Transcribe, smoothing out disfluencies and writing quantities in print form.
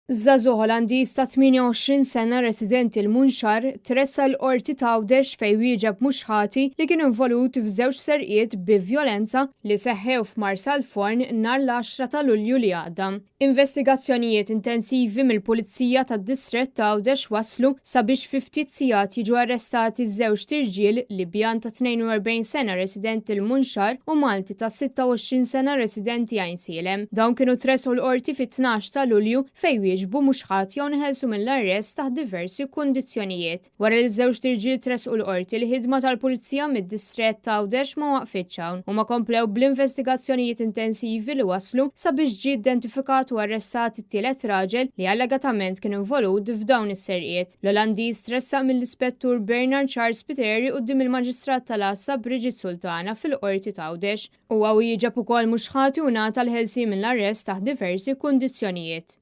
Żagħżugħ Olandiż ta' 28 sena residenti l-Munxar tressa l-qorti ta' Għawdex fejn wieġeb mhux ħati li kien involut f'żewġ serqiet bi vjolenza li seħħew f'Marsalforn nhar l-10 ta' Lulju li għadda. Investigazzjonijiet intensivi mill-Pulizija tad-Distrett ta' Għawdex waslu sabiex fi ftit sigħat jiġu arrestati żewġ tirġiel Libjan ta' 42 sena residenti l-Munxar u Malti ta' 26 sena residenti Għajnsielem. Dawn kienu tresqu l-qorti fit-12 ta' Lulju fejn wieġbu mhux ħati jew neħelsu mill-arrest taħt diversi kundizzjonijiet. Wara li ż-żewġ tirġiel tresqu l-qorti l-ħidma tal-Pulizija mid-Distrett ta' Għawdex ma waqfitx hawn u ma komplew bl-investigazzjonijiet intensivi li waslu sabiex ġie identifikat u arrestat it-tielet raġel li allegatament kien involut f'dawn is-serqiet. L-Olandiż tressaq mill-Ispettur Bernard Charles Piteri quddiem il-Maġistrat tal-Assa Brigitte Sultana fil-qorti ta' Għawdex. Huwa wieġeb ukoll mhux ħati u ngħata l-ħelsien mill-arrest taħt diversi kundizzjonijiet.